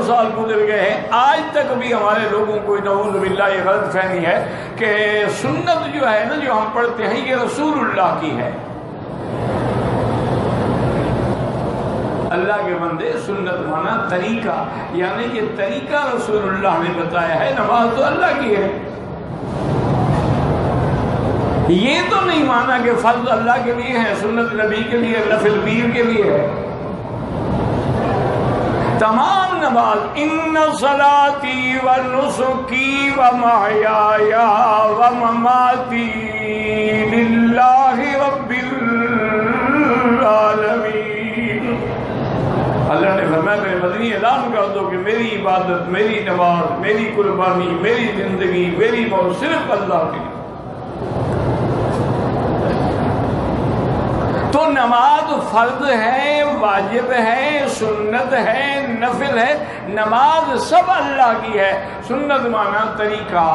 سال گزر گئے ہیں، آج تک بھی ہمارے لوگوں کو نعوذ باللہ یہ غلط فہمی ہے کہ سنت جو ہے نا جو ہم پڑھتے ہیں یہ رسول اللہ کی ہے۔ اللہ کے بندے، سنت مانا طریقہ، یعنی یہ طریقہ رسول اللہ نے بتایا ہے، نماز تو اللہ کی ہے۔ یہ تو نہیں مانا کہ فرض اللہ کے لیے ہے، سنت نبی کے لیے، نفل پیر کے لیے ہے۔ تمام نماز ان صلاتی و نسکی و محیای و مماتی للہ رب العالمین۔ اللہ نے فرمایا کہ مدنی اعلان کر دو کہ میری عبادت، میری نماز، میری قربانی، میری زندگی، میری موت صرف اللہ کی۔ تو نماز فرض ہے، واجب ہے، سنت ہے، نفل ہے، نماز سب اللہ کی ہے۔ سنت مانا طریقہ،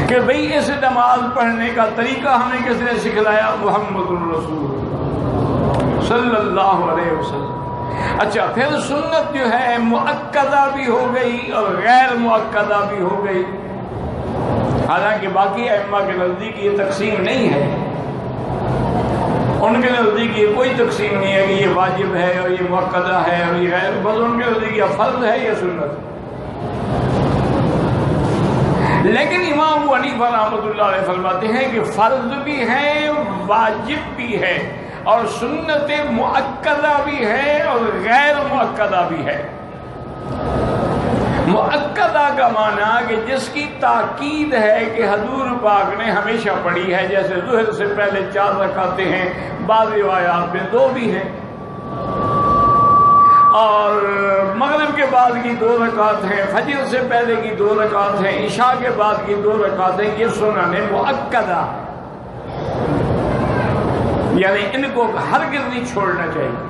کہ بھئی اس نماز پڑھنے کا طریقہ ہمیں کس نے سکھلایا؟ محمد الرسول صلی اللہ علیہ وسلم۔ اچھا، پھر سنت جو ہے مؤکدہ بھی ہو گئی اور غیر مؤکدہ بھی ہو گئی، حالانکہ باقی ائمہ کے نزدیک یہ تقسیم نہیں ہے، ان کے نزدیک یہ کوئی تقسیم نہیں ہے کہ یہ واجب ہے اور یہ مؤکدہ ہے اور یہ غیر، بس ان کے نزدیک یہ فرض ہے یا سنت۔ لیکن امام ابو حنیفہ رحمۃ اللہ علیہ فرماتے ہیں کہ فرض بھی ہے، واجب بھی ہے، اور سنت مؤکدہ بھی ہے اور غیر مؤکدہ بھی ہے۔ مؤکدہ کا معنی کہ جس کی تاکید ہے کہ حضور پاک نے ہمیشہ پڑھی ہے، جیسے ظہر سے پہلے 4 رکعتیں ہیں، بعض روایات میں 2 بھی ہیں، اور مغرب کے بعد کی 2 رکعت ہیں، فجر سے پہلے کی 2 رکعت ہیں، عشاء کے بعد کی 2 رکعتیں، یہ سنن مؤکدہ، یعنی ان کو ہرگز نہیں چھوڑنا چاہیے۔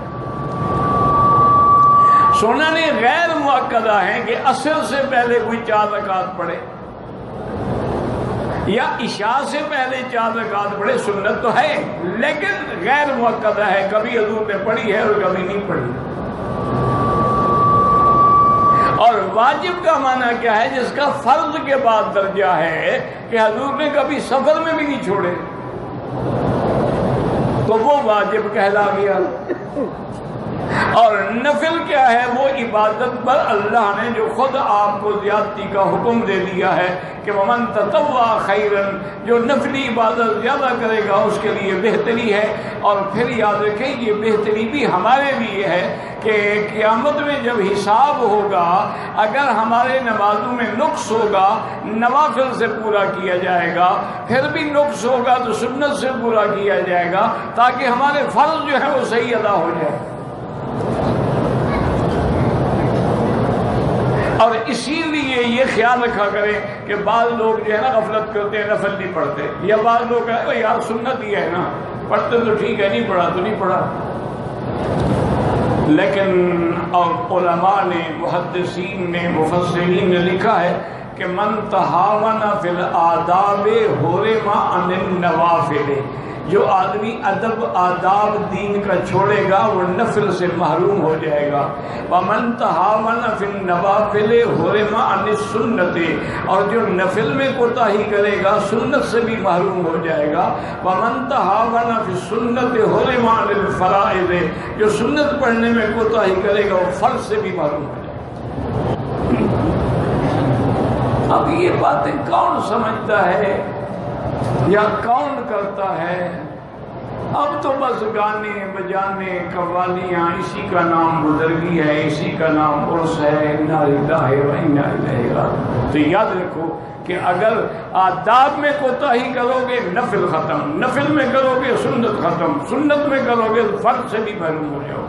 سنن غیر مؤکدہ ہیں کہ عصر سے پہلے کوئی 4 رکعت پڑھے یا عشاء سے پہلے 4 رکعت پڑھے، سنت تو ہے لیکن غیر مؤکدہ ہے، کبھی حضور نے پڑھی ہے اور کبھی نہیں پڑھی۔ اور واجب کا معنی کیا ہے؟ جس کا فرض کے بعد درجہ ہے کہ حضور نے کبھی سفر میں بھی نہیں چھوڑے، تو وہ واجب کہلا گیا۔ اور نفل کیا ہے؟ وہ عبادت پر اللہ نے جو خود آپ کو زیادتی کا حکم دے دیا ہے کہ ومن تطوع خیرا، جو نفلی عبادت زیادہ کرے گا اس کے لیے بہتری ہے۔ اور پھر یاد رکھیں یہ بہتری بھی ہمارے لیے ہے کہ قیامت میں جب حساب ہوگا، اگر ہمارے نمازوں میں نقص ہوگا نوافل سے پورا کیا جائے گا، پھر بھی نقص ہوگا تو سنت سے پورا کیا جائے گا، تاکہ ہمارے فرض جو ہے وہ صحیح ادا ہو جائے۔ اور اسی لیے یہ خیال رکھا کریں کہ بعض لوگ جو ہے نا غفلت کرتے ہیں، نفل نہیں پڑھتے، یا بعض لوگ کہتے ہیں یار سنت ہی ہے نا، پڑھتے تو ٹھیک ہے، نہیں پڑھا تو نہیں پڑھا۔ لیکن اور علماء نے، محدثین نے، مفسرین نے لکھا ہے کہ من تہاون فی الآداب حرم عن النوافل، جو آدمی ادب آداب دین کا چھوڑے گا وہ نفل سے محروم ہو جائے گا۔ ومن تہاون فی النوافل حرم عن السنت، اور جو نفل میں کوتاہی کرے گا سنت سے بھی محروم ہو جائے گا۔ ومن تہاون فی السنت حرم عن الفرائض، جو سنت پڑھنے میں کوتاہی کرے گا وہ فرض سے بھی محروم ہو جائے گا۔ اب یہ باتیں کون سمجھتا ہے یا کون کرتا ہے؟ اب تو بس گانے بجانے قوالیاں، اسی کا نام بزرگی ہے، اسی کا نام عرس ہے، انا للہ و انا الیہ راجعون۔ تو یاد رکھو کہ اگر آداب میں کوتاہی کرو گے نفل ختم، نفل میں کرو گے سنت ختم، سنت میں کرو گے فرض سے بھی محروم ہو جاؤ۔